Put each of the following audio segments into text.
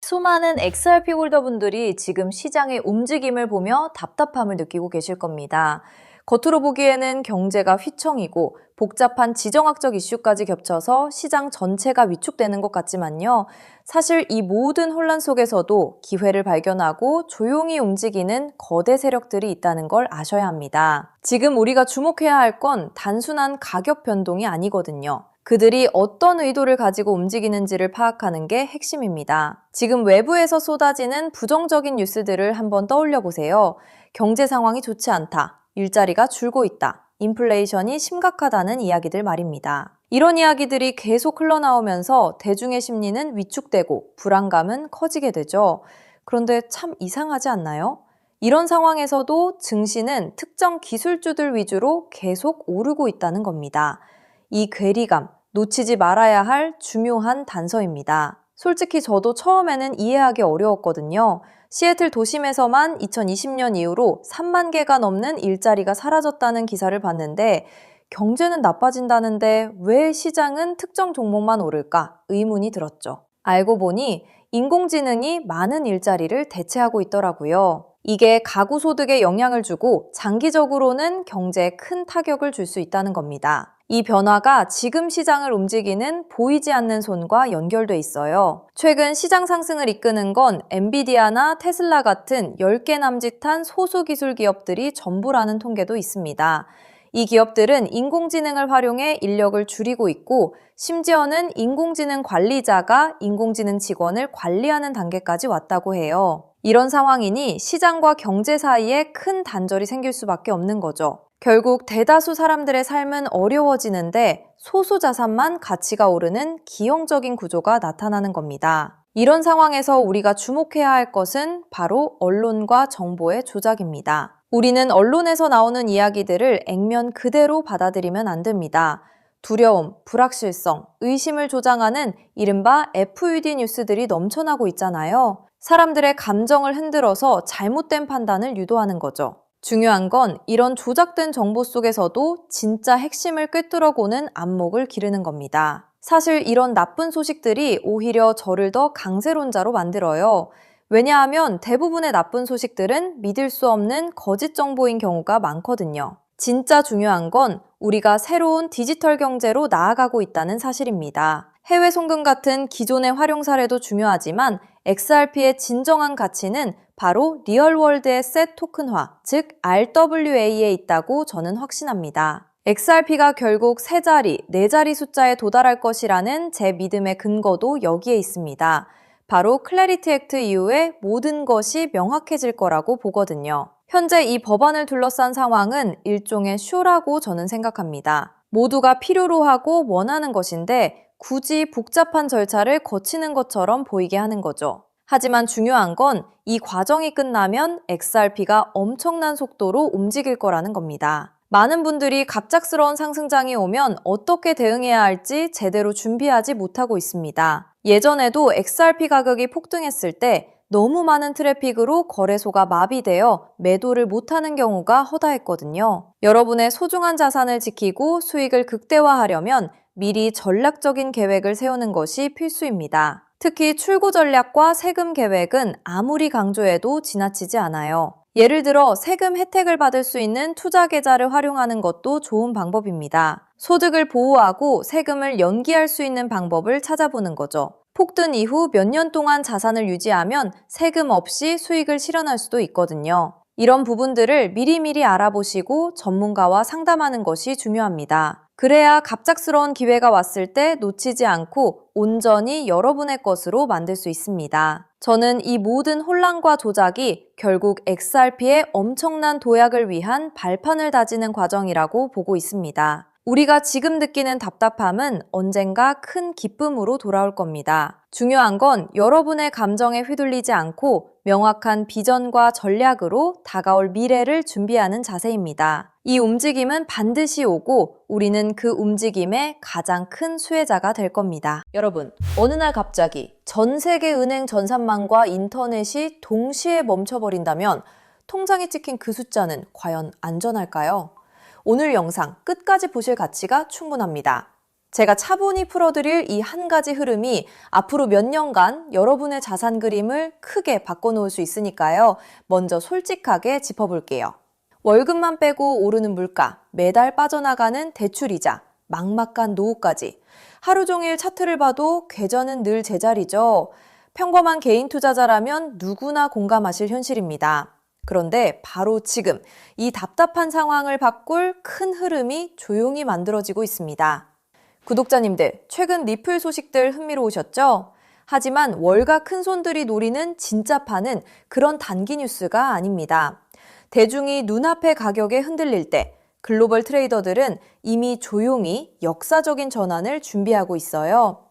수많은 XRP 홀더분들이 지금 시장의 움직임을 보며 답답함을 느끼고 계실 겁니다. 겉으로 보기에는 경제가 휘청이고 복잡한 지정학적 이슈까지 겹쳐서 시장 전체가 위축되는 것 같지만요. 사실 이 모든 혼란 속에서도 기회를 발견하고 조용히 움직이는 거대 세력들이 있다는 걸 아셔야 합니다. 지금 우리가 주목해야 할 건 단순한 가격 변동이 아니거든요. 그들이 어떤 의도를 가지고 움직이는지를 파악하는 게 핵심입니다. 지금 외부에서 쏟아지는 부정적인 뉴스들을 한번 떠올려 보세요. 경제 상황이 좋지 않다. 일자리가 줄고 있다. 인플레이션이 심각하다는 이야기들 말입니다. 이런 이야기들이 계속 흘러나오면서 대중의 심리는 위축되고 불안감은 커지게 되죠. 그런데 참 이상하지 않나요? 이런 상황에서도 증시는 특정 기술주들 위주로 계속 오르고 있다는 겁니다. 이 괴리감, 놓치지 말아야 할 중요한 단서입니다. 솔직히 저도 처음에는 이해하기 어려웠거든요. 시애틀 도심에서만 2020년 이후로 3만 개가 넘는 일자리가 사라졌다는 기사를 봤는데 경제는 나빠진다는데 왜 시장은 특정 종목만 오를까 의문이 들었죠. 알고 보니 인공지능이 많은 일자리를 대체하고 있더라고요. 이게 가구 소득에 영향을 주고 장기적으로는 경제에 큰 타격을 줄 수 있다는 겁니다. 이 변화가 지금 시장을 움직이는 보이지 않는 손과 연결돼 있어요. 최근 시장 상승을 이끄는 건 엔비디아나 테슬라 같은 10개 남짓한 소수 기술 기업들이 전부라는 통계도 있습니다. 이 기업들은 인공지능을 활용해 인력을 줄이고 있고 심지어는 인공지능 관리자가 인공지능 직원을 관리하는 단계까지 왔다고 해요. 이런 상황이니 시장과 경제 사이에 큰 단절이 생길 수밖에 없는 거죠. 결국 대다수 사람들의 삶은 어려워지는데 소수 자산만 가치가 오르는 기형적인 구조가 나타나는 겁니다. 이런 상황에서 우리가 주목해야 할 것은 바로 언론과 정보의 조작입니다. 우리는 언론에서 나오는 이야기들을 액면 그대로 받아들이면 안 됩니다. 두려움, 불확실성, 의심을 조장하는 이른바 FUD 뉴스들이 넘쳐나고 있잖아요. 사람들의 감정을 흔들어서 잘못된 판단을 유도하는 거죠. 중요한 건 이런 조작된 정보 속에서도 진짜 핵심을 꿰뚫어보는 안목을 기르는 겁니다. 사실 이런 나쁜 소식들이 오히려 저를 더 강세론자로 만들어요. 왜냐하면 대부분의 나쁜 소식들은 믿을 수 없는 거짓 정보인 경우가 많거든요. 진짜 중요한 건 우리가 새로운 디지털 경제로 나아가고 있다는 사실입니다. 해외 송금 같은 기존의 활용 사례도 중요하지만 XRP의 진정한 가치는 바로 리얼월드 에셋 토큰화, 즉 RWA에 있다고 저는 확신합니다. XRP가 결국 3자리, 4자리 숫자에 도달할 것이라는 제 믿음의 근거도 여기에 있습니다. 바로 클래리티 액트 이후에 모든 것이 명확해질 거라고 보거든요. 현재 이 법안을 둘러싼 상황은 일종의 쇼라고 저는 생각합니다. 모두가 필요로 하고 원하는 것인데 굳이 복잡한 절차를 거치는 것처럼 보이게 하는 거죠. 하지만 중요한 건 이 과정이 끝나면 XRP가 엄청난 속도로 움직일 거라는 겁니다. 많은 분들이 갑작스러운 상승장이 오면 어떻게 대응해야 할지 제대로 준비하지 못하고 있습니다. 예전에도 XRP 가격이 폭등했을 때 너무 많은 트래픽으로 거래소가 마비되어 매도를 못하는 경우가 허다했거든요. 여러분의 소중한 자산을 지키고 수익을 극대화하려면 미리 전략적인 계획을 세우는 것이 필수입니다. 특히 출고 전략과 세금 계획은 아무리 강조해도 지나치지 않아요. 예를 들어 세금 혜택을 받을 수 있는 투자 계좌를 활용하는 것도 좋은 방법입니다. 소득을 보호하고 세금을 연기할 수 있는 방법을 찾아보는 거죠. 폭등 이후 몇 년 동안 자산을 유지하면 세금 없이 수익을 실현할 수도 있거든요. 이런 부분들을 미리미리 알아보시고 전문가와 상담하는 것이 중요합니다. 그래야 갑작스러운 기회가 왔을 때 놓치지 않고 온전히 여러분의 것으로 만들 수 있습니다. 저는 이 모든 혼란과 조작이 결국 XRP의 엄청난 도약을 위한 발판을 다지는 과정이라고 보고 있습니다. 우리가 지금 느끼는 답답함은 언젠가 큰 기쁨으로 돌아올 겁니다. 중요한 건 여러분의 감정에 휘둘리지 않고 명확한 비전과 전략으로 다가올 미래를 준비하는 자세입니다. 이 움직임은 반드시 오고 우리는 그 움직임의 가장 큰 수혜자가 될 겁니다. 여러분, 어느 날 갑자기 전 세계 은행 전산망과 인터넷이 동시에 멈춰버린다면 통장에 찍힌 그 숫자는 과연 안전할까요? 오늘 영상 끝까지 보실 가치가 충분합니다. 제가 차분히 풀어드릴 이 한 가지 흐름이 앞으로 몇 년간 여러분의 자산 그림을 크게 바꿔놓을 수 있으니까요. 먼저 솔직하게 짚어볼게요. 월급만 빼고 오르는 물가, 매달 빠져나가는 대출이자, 막막한 노후까지. 하루 종일 차트를 봐도 궤전은 늘 제자리죠. 평범한 개인 투자자라면 누구나 공감하실 현실입니다. 그런데 바로 지금 이 답답한 상황을 바꿀 큰 흐름이 조용히 만들어지고 있습니다. 구독자님들, 최근 리플 소식들 흥미로우셨죠? 하지만 월가 큰손들이 노리는 진짜 판은 그런 단기 뉴스가 아닙니다. 대중이 눈앞의 가격에 흔들릴 때 글로벌 트레이더들은 이미 조용히 역사적인 전환을 준비하고 있어요.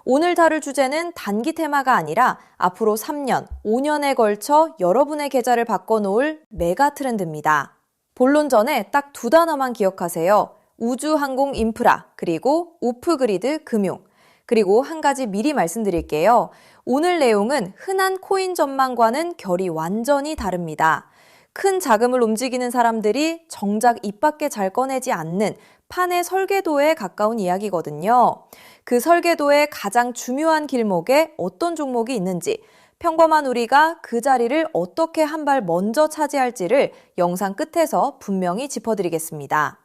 오늘 다룰 주제는 단기 테마가 아니라 앞으로 3년, 5년에 걸쳐 여러분의 계좌를 바꿔놓을 메가 트렌드입니다. 본론 전에 딱 두 단어만 기억하세요. 우주 항공 인프라, 그리고 오프그리드 금융. 그리고 한 가지 미리 말씀드릴게요. 오늘 내용은 흔한 코인 전망과는 결이 완전히 다릅니다. 큰 자금을 움직이는 사람들이 정작 입 밖에 잘 꺼내지 않는 판의 설계도에 가까운 이야기거든요. 그 설계도의 가장 중요한 길목에 어떤 종목이 있는지, 평범한 우리가 그 자리를 어떻게 한 발 먼저 차지할지를 영상 끝에서 분명히 짚어드리겠습니다.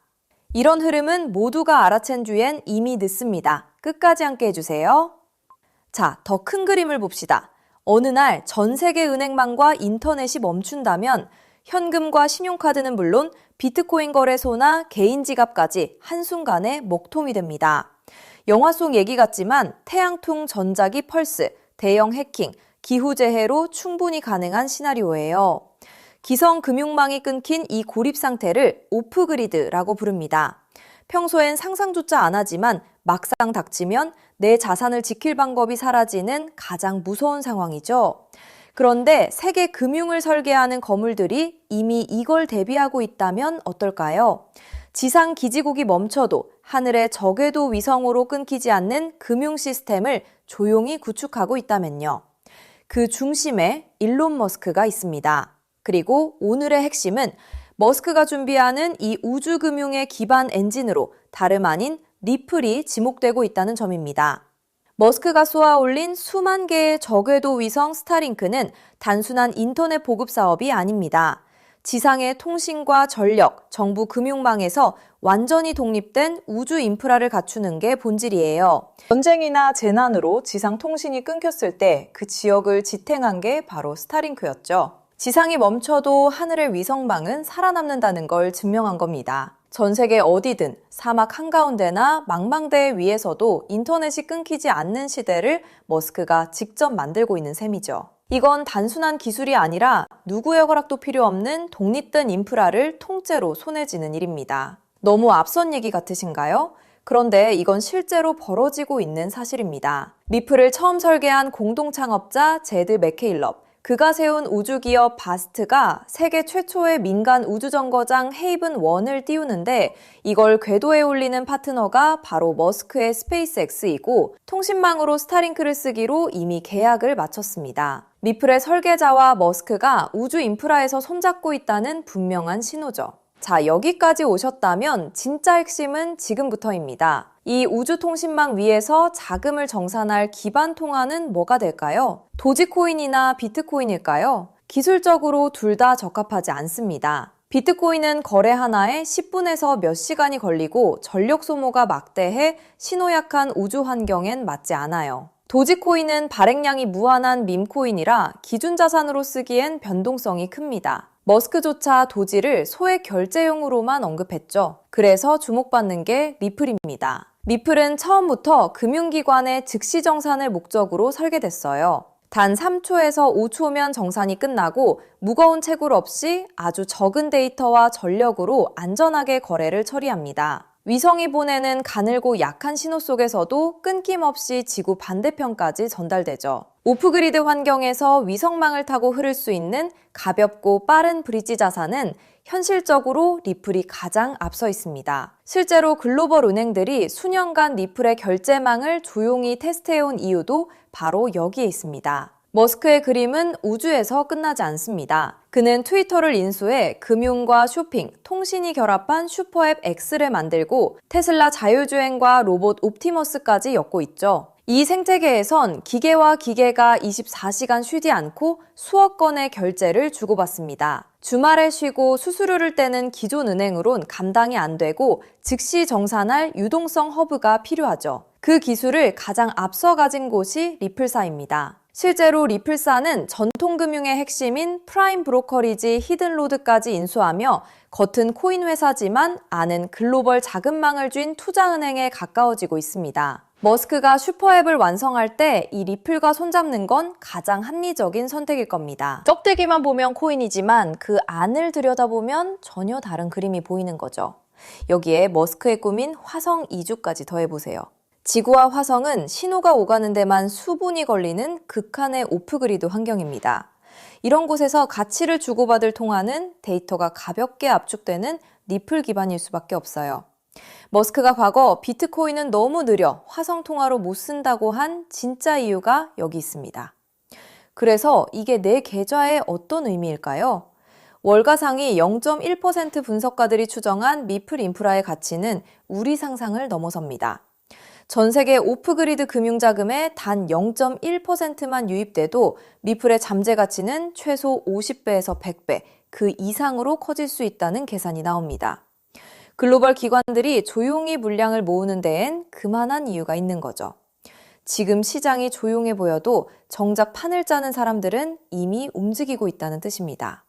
이런 흐름은 모두가 알아챈 뒤엔 이미 늦습니다. 끝까지 함께 해주세요. 자, 더 큰 그림을 봅시다. 어느 날 전 세계 은행망과 인터넷이 멈춘다면 현금과 신용카드는 물론 비트코인 거래소나 개인 지갑까지 한순간에 먹통이 됩니다. 영화 속 얘기 같지만 태양풍 전자기 펄스, 대형 해킹, 기후재해로 충분히 가능한 시나리오예요. 기성 금융망이 끊긴 이 고립 상태를 오프그리드라고 부릅니다. 평소엔 상상조차 안 하지만 막상 닥치면 내 자산을 지킬 방법이 사라지는 가장 무서운 상황이죠. 그런데 세계 금융을 설계하는 거물들이 이미 이걸 대비하고 있다면 어떨까요? 지상 기지국이 멈춰도 하늘의 저궤도 위성으로 끊기지 않는 금융 시스템을 조용히 구축하고 있다면요. 그 중심에 일론 머스크가 있습니다. 그리고 오늘의 핵심은 머스크가 준비하는 이 우주금융의 기반 엔진으로 다름 아닌 리플이 지목되고 있다는 점입니다. 머스크가 쏘아올린 수만 개의 저궤도 위성 스타링크는 단순한 인터넷 보급 사업이 아닙니다. 지상의 통신과 전력, 정부 금융망에서 완전히 독립된 우주 인프라를 갖추는 게 본질이에요. 전쟁이나 재난으로 지상 통신이 끊겼을 때 그 지역을 지탱한 게 바로 스타링크였죠. 지상이 멈춰도 하늘의 위성망은 살아남는다는 걸 증명한 겁니다. 전 세계 어디든 사막 한가운데나 망망대해 위에서도 인터넷이 끊기지 않는 시대를 머스크가 직접 만들고 있는 셈이죠. 이건 단순한 기술이 아니라 누구의 허락도 필요 없는 독립된 인프라를 통째로 손에 쥐는 일입니다. 너무 앞선 얘기 같으신가요? 그런데 이건 실제로 벌어지고 있는 사실입니다. 리플을 처음 설계한 공동 창업자 제드 맥케일럽, 그가 세운 우주기업 바스트가 세계 최초의 민간 우주정거장 헤이븐1을 띄우는데 이걸 궤도에 올리는 파트너가 바로 머스크의 스페이스X이고 통신망으로 스타링크를 쓰기로 이미 계약을 마쳤습니다. 리플의 설계자와 머스크가 우주 인프라에서 손잡고 있다는 분명한 신호죠. 자, 여기까지 오셨다면 진짜 핵심은 지금부터입니다. 이 우주통신망 위에서 자금을 정산할 기반 통화는 뭐가 될까요? 도지코인이나 비트코인일까요? 기술적으로 둘 다 적합하지 않습니다. 비트코인은 거래 하나에 10분에서 몇 시간이 걸리고 전력 소모가 막대해 신호약한 우주 환경엔 맞지 않아요. 도지코인은 발행량이 무한한 밈코인이라 기준 자산으로 쓰기엔 변동성이 큽니다. 머스크조차 도지를 소액 결제용으로만 언급했죠. 그래서 주목받는 게 리플입니다. 리플은 처음부터 금융기관의 즉시 정산을 목적으로 설계됐어요. 단 3초에서 5초면 정산이 끝나고 무거운 채굴 없이 아주 적은 데이터와 전력으로 안전하게 거래를 처리합니다. 위성이 보내는 가늘고 약한 신호 속에서도 끊김없이 지구 반대편까지 전달되죠. 오프그리드 환경에서 위성망을 타고 흐를 수 있는 가볍고 빠른 브릿지 자산은 현실적으로 리플이 가장 앞서 있습니다. 실제로 글로벌 은행들이 수년간 리플의 결제망을 조용히 테스트해온 이유도 바로 여기에 있습니다. 머스크의 그림은 우주에서 끝나지 않습니다. 그는 트위터를 인수해 금융과 쇼핑, 통신이 결합한 슈퍼앱 X를 만들고 테슬라 자율주행과 로봇 옵티머스까지 엮고 있죠. 이 생태계에선 기계와 기계가 24시간 쉬지 않고 수억 건의 결제를 주고받습니다. 주말에 쉬고 수수료를 떼는 기존 은행으론 감당이 안 되고 즉시 정산할 유동성 허브가 필요하죠. 그 기술을 가장 앞서 가진 곳이 리플사입니다. 실제로 리플사는 전통금융의 핵심인 프라임 브로커리지 히든로드까지 인수하며 겉은 코인 회사지만 안은 글로벌 자금망을 쥔 투자은행에 가까워지고 있습니다. 머스크가 슈퍼앱을 완성할 때 이 리플과 손잡는 건 가장 합리적인 선택일 겁니다. 쩍대기만 보면 코인이지만 그 안을 들여다보면 전혀 다른 그림이 보이는 거죠. 여기에 머스크의 꿈인 화성 이주까지 더해보세요. 지구와 화성은 신호가 오가는 데만 수분이 걸리는 극한의 오프그리드 환경입니다. 이런 곳에서 가치를 주고받을 통화는 데이터가 가볍게 압축되는 리플 기반일 수밖에 없어요. 머스크가 과거 비트코인은 너무 느려 화성 통화로 못 쓴다고 한 진짜 이유가 여기 있습니다. 그래서 이게 내 계좌에 어떤 의미일까요? 월가상위 0.1% 분석가들이 추정한 리플 인프라의 가치는 우리 상상을 넘어섭니다. 전 세계 오프그리드 금융자금의 단 0.1%만 유입돼도 리플의 잠재 가치는 최소 50배에서 100배, 그 이상으로 커질 수 있다는 계산이 나옵니다. 글로벌 기관들이 조용히 물량을 모으는 데엔 그만한 이유가 있는 거죠. 지금 시장이 조용해 보여도 정작 판을 짜는 사람들은 이미 움직이고 있다는 뜻입니다.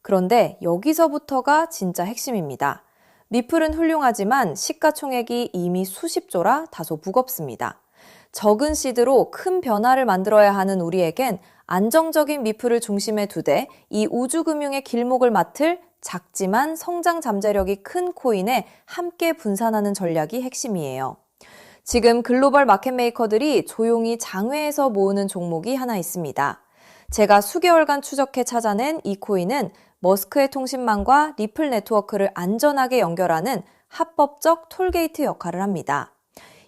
그런데 여기서부터가 진짜 핵심입니다. 리플은 훌륭하지만 시가총액이 이미 수십조라 다소 무겁습니다. 적은 시드로 큰 변화를 만들어야 하는 우리에겐 안정적인 리플을 중심에 두되 이 우주금융의 길목을 맡을 작지만 성장 잠재력이 큰 코인에 함께 분산하는 전략이 핵심이에요. 지금 글로벌 마켓메이커들이 조용히 장외에서 모으는 종목이 하나 있습니다. 제가 수개월간 추적해 찾아낸 이 코인은 머스크의 통신망과 리플 네트워크를 안전하게 연결하는 합법적 톨게이트 역할을 합니다.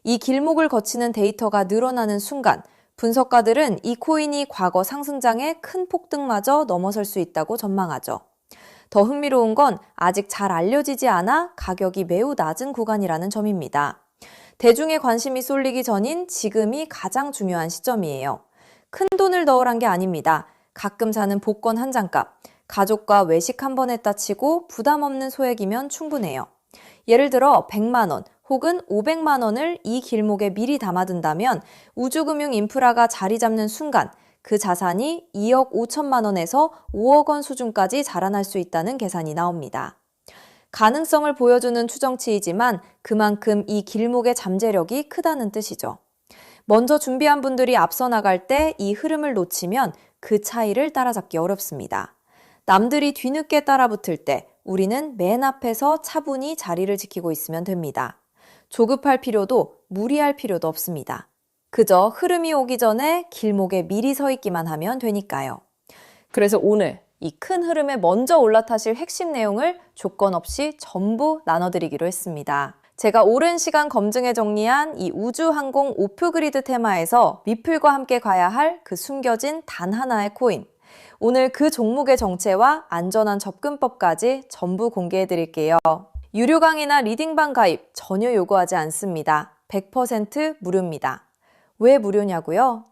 이 길목을 거치는 데이터가 늘어나는 순간 분석가들은 이 코인이 과거 상승장의 큰 폭등마저 넘어설 수 있다고 전망하죠. 더 흥미로운 건 아직 잘 알려지지 않아 가격이 매우 낮은 구간이라는 점입니다. 대중의 관심이 쏠리기 전인 지금이 가장 중요한 시점이에요. 큰 돈을 넣으란 게 아닙니다. 가끔 사는 복권 한 장값, 가족과 외식 한 번 했다 치고 부담 없는 소액이면 충분해요. 예를 들어 100만 원 혹은 500만 원을 이 길목에 미리 담아둔다면 우주금융 인프라가 자리 잡는 순간 그 자산이 2억 5천만 원에서 5억 원 수준까지 자라날 수 있다는 계산이 나옵니다. 가능성을 보여주는 추정치이지만 그만큼 이 길목의 잠재력이 크다는 뜻이죠. 먼저 준비한 분들이 앞서 나갈 때 이 흐름을 놓치면 그 차이를 따라잡기 어렵습니다. 남들이 뒤늦게 따라붙을 때 우리는 맨 앞에서 차분히 자리를 지키고 있으면 됩니다. 조급할 필요도 무리할 필요도 없습니다. 그저 흐름이 오기 전에 길목에 미리 서 있기만 하면 되니까요. 그래서 오늘 이 큰 흐름에 먼저 올라타실 핵심 내용을 조건 없이 전부 나눠드리기로 했습니다. 제가 오랜 시간 검증해 정리한 이 우주항공 오프그리드 테마에서 리플과 함께 가야 할 그 숨겨진 단 하나의 코인. 오늘 그 종목의 정체와 안전한 접근법까지 전부 공개해 드릴게요. 유료 강의나 리딩방 가입 전혀 요구하지 않습니다. 100% 무료입니다. 왜 무료냐고요?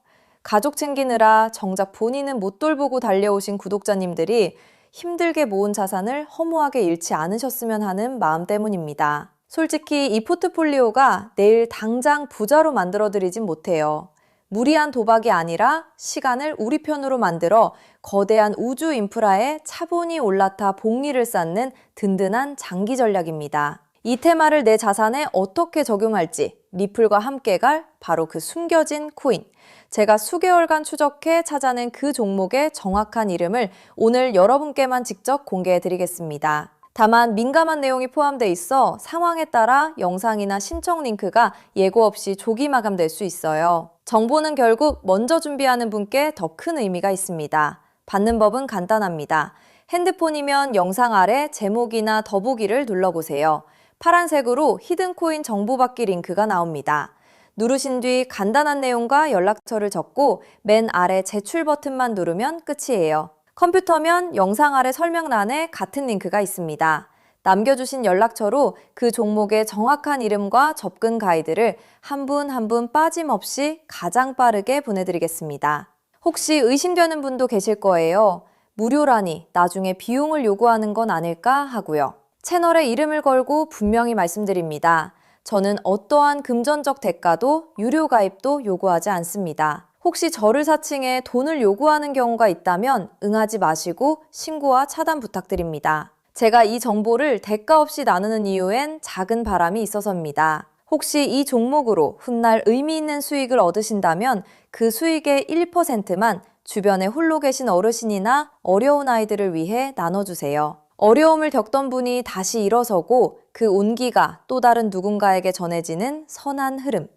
가족 챙기느라 정작 본인은 못 돌보고 달려오신 구독자님들이 힘들게 모은 자산을 허무하게 잃지 않으셨으면 하는 마음 때문입니다. 솔직히 이 포트폴리오가 내일 당장 부자로 만들어드리진 못해요. 무리한 도박이 아니라 시간을 우리 편으로 만들어 거대한 우주 인프라에 차분히 올라타 복리를 쌓는 든든한 장기 전략입니다. 이 테마를 내 자산에 어떻게 적용할지 리플과 함께 갈 바로 그 숨겨진 코인. 제가 수개월간 추적해 찾아낸 그 종목의 정확한 이름을 오늘 여러분께만 직접 공개해 드리겠습니다. 다만 민감한 내용이 포함되어 있어 상황에 따라 영상이나 신청 링크가 예고 없이 조기 마감될 수 있어요. 정보는 결국 먼저 준비하는 분께 더 큰 의미가 있습니다. 받는 법은 간단합니다. 핸드폰이면 영상 아래 제목이나 더보기를 눌러보세요. 파란색으로 히든코인 정보 받기 링크가 나옵니다. 누르신 뒤 간단한 내용과 연락처를 적고 맨 아래 제출 버튼만 누르면 끝이에요. 컴퓨터면 영상 아래 설명란에 같은 링크가 있습니다. 남겨주신 연락처로 그 종목의 정확한 이름과 접근 가이드를 한 분 한 분 빠짐없이 가장 빠르게 보내드리겠습니다. 혹시 의심되는 분도 계실 거예요. 무료라니 나중에 비용을 요구하는 건 아닐까 하고요. 채널에 이름을 걸고 분명히 말씀드립니다. 저는 어떠한 금전적 대가도 유료 가입도 요구하지 않습니다. 혹시 저를 사칭해 돈을 요구하는 경우가 있다면 응하지 마시고 신고와 차단 부탁드립니다. 제가 이 정보를 대가 없이 나누는 이유엔 작은 바람이 있어서입니다. 혹시 이 종목으로 훗날 의미 있는 수익을 얻으신다면 그 수익의 1%만 주변에 홀로 계신 어르신이나 어려운 아이들을 위해 나눠주세요. 어려움을 겪던 분이 다시 일어서고 그 온기가 또 다른 누군가에게 전해지는 선한 흐름.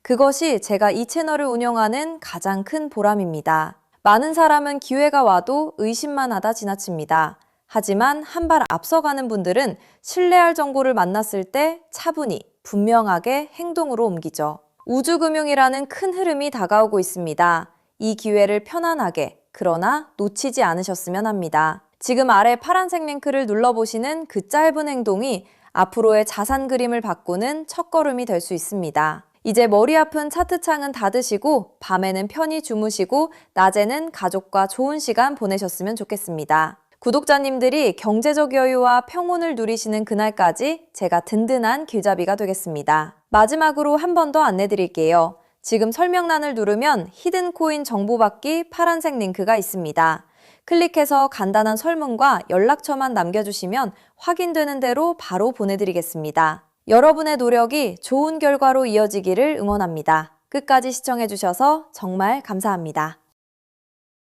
그것이 제가 이 채널을 운영하는 가장 큰 보람입니다. 많은 사람은 기회가 와도 의심만 하다 지나칩니다. 하지만 한 발 앞서가는 분들은 신뢰할 정보를 만났을 때 차분히 분명하게 행동으로 옮기죠. 우주금융이라는 큰 흐름이 다가오고 있습니다. 이 기회를 편안하게 그러나 놓치지 않으셨으면 합니다. 지금 아래 파란색 링크를 눌러보시는 그 짧은 행동이 앞으로의 자산 그림을 바꾸는 첫걸음이 될 수 있습니다. 이제 머리 아픈 차트창은 닫으시고 밤에는 편히 주무시고 낮에는 가족과 좋은 시간 보내셨으면 좋겠습니다. 구독자님들이 경제적 여유와 평온을 누리시는 그날까지 제가 든든한 길잡이가 되겠습니다. 마지막으로 한 번 더 안내드릴게요. 지금 설명란을 누르면 히든 코인 정보 받기 파란색 링크가 있습니다. 클릭해서 간단한 설문과 연락처만 남겨주시면 확인되는 대로 바로 보내드리겠습니다. 여러분의 노력이 좋은 결과로 이어지기를 응원합니다. 끝까지 시청해주셔서 정말 감사합니다.